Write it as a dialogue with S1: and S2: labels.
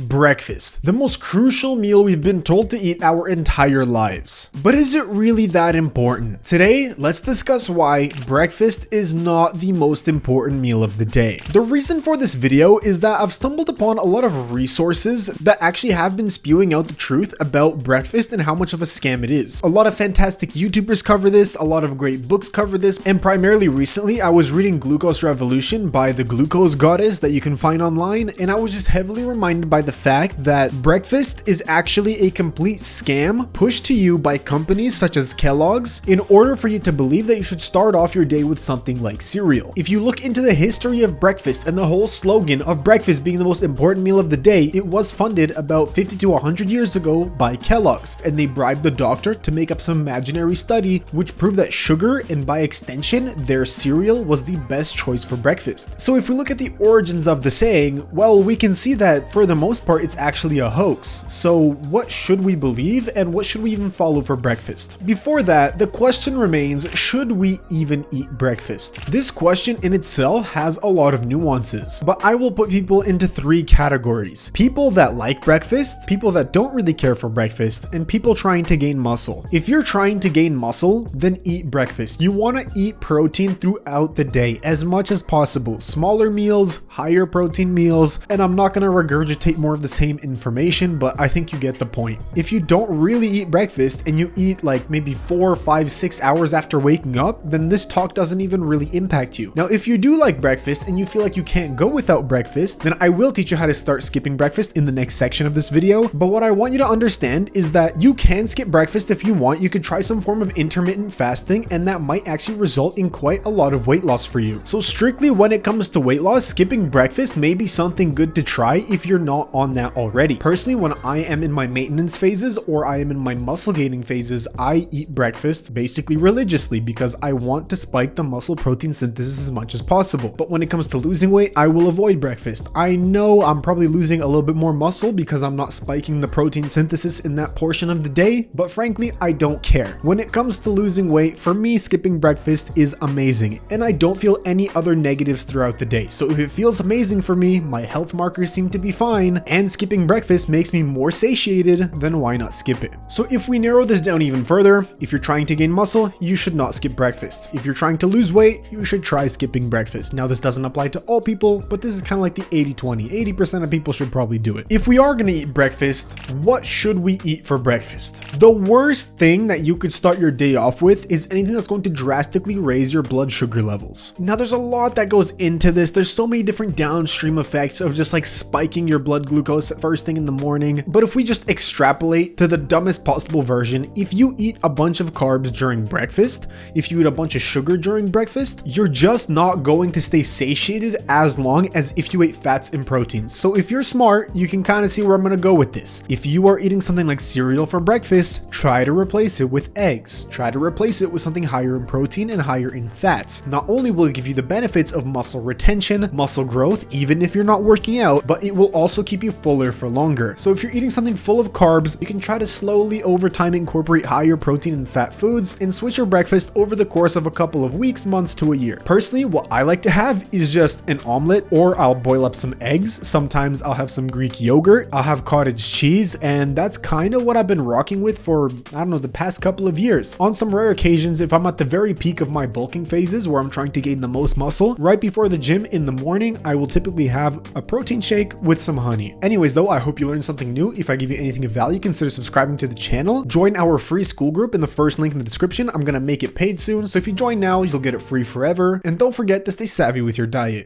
S1: Breakfast, the most crucial meal we've been told to eat our entire lives. But is it really that important? Today, let's discuss why breakfast is not the most important meal of the day. The reason for this video is that I've stumbled upon a lot of resources that actually have been spewing out the truth about breakfast and how much of a scam it is. A lot of fantastic YouTubers cover this, a lot of great books cover this, and primarily recently I was reading Glucose Revolution by the Glucose Goddess that you can find online, and I was just heavily reminded by the fact that breakfast is actually a complete scam pushed to you by companies such as Kellogg's in order for you to believe that you should start off your day with something like cereal. If you look into the history of breakfast and the whole slogan of breakfast being the most important meal of the day, it was funded about 50 to 100 years ago by Kellogg's, and they bribed the doctor to make up some imaginary study which proved that sugar and by extension their cereal was the best choice for breakfast. So if we look at the origins of the saying, well, we can see that for the most part it's actually a hoax. So what should we believe and what should we even follow for breakfast? Before that, the question remains, should we even eat breakfast? This question in itself has a lot of nuances, but I will put people into three categories. People that like breakfast, people that don't really care for breakfast, and people trying to gain muscle. If you're trying to gain muscle, then eat breakfast. You want to eat protein throughout the day as much as possible. Smaller meals, higher protein meals, and I'm not going to regurgitate more of the same information, but I think you get the point. If you don't really eat breakfast and you eat like maybe 4, 5, 6 hours after waking up, then this talk doesn't even really impact you. Now, if you do like breakfast and you feel like you can't go without breakfast, then I will teach you how to start skipping breakfast in the next section of this video. But what I want you to understand is that you can skip breakfast if you want. You could try some form of intermittent fasting, and that might actually result in quite a lot of weight loss for you. So strictly when it comes to weight loss, skipping breakfast may be something good to try if you're not on that already. Personally, when I am in my maintenance phases or I am in my muscle gaining phases, I eat breakfast basically religiously because I want to spike the muscle protein synthesis as much as possible. But when it comes to losing weight, I will avoid breakfast. I know I'm probably losing a little bit more muscle because I'm not spiking the protein synthesis in that portion of the day, but frankly, I don't care. When it comes to losing weight, for me, skipping breakfast is amazing, and I don't feel any other negatives throughout the day. So if it feels amazing for me, my health markers seem to be fine, and skipping breakfast makes me more satiated, then why not skip it? So if we narrow this down even further, if you're trying to gain muscle, you should not skip breakfast. If you're trying to lose weight, you should try skipping breakfast. Now, this doesn't apply to all people, but this is kind of like the 80-20. 80% of people should probably do it. If we are going to eat breakfast, what should we eat for breakfast? The worst thing that you could start your day off with is anything that's going to drastically raise your blood sugar levels. Now, there's a lot that goes into this. There's so many different downstream effects of just like spiking your blood glucose first thing in the morning. But if we just extrapolate to the dumbest possible version, if you eat a bunch of carbs during breakfast, if you eat a bunch of sugar during breakfast, you're just not going to stay satiated as long as if you ate fats and proteins. So if you're smart, you can kind of see where I'm going to go with this. If you are eating something like cereal for breakfast, try to replace it with eggs. Try to replace it with something higher in protein and higher in fats. Not only will it give you the benefits of muscle retention, muscle growth, even if you're not working out, but it will also keep you fuller for longer. So if you're eating something full of carbs, you can try to slowly over time incorporate higher protein and fat foods and switch your breakfast over the course of a couple of weeks, months to a year. Personally, what I like to have is just an omelet, or I'll boil up some eggs. Sometimes I'll have some Greek yogurt, I'll have cottage cheese, and that's kind of what I've been rocking with for, I don't know, the past couple of years. On some rare occasions, if I'm at the very peak of my bulking phases where I'm trying to gain the most muscle, right before the gym in the morning, I will typically have a protein shake with some honey. Anyways though, I hope you learned something new. If I give you anything of value, consider subscribing to the channel. Join our free Skool group in the first link in the description. I'm gonna make it paid soon, so if you join now, you'll get it free forever. And don't forget to stay savvy with your diet.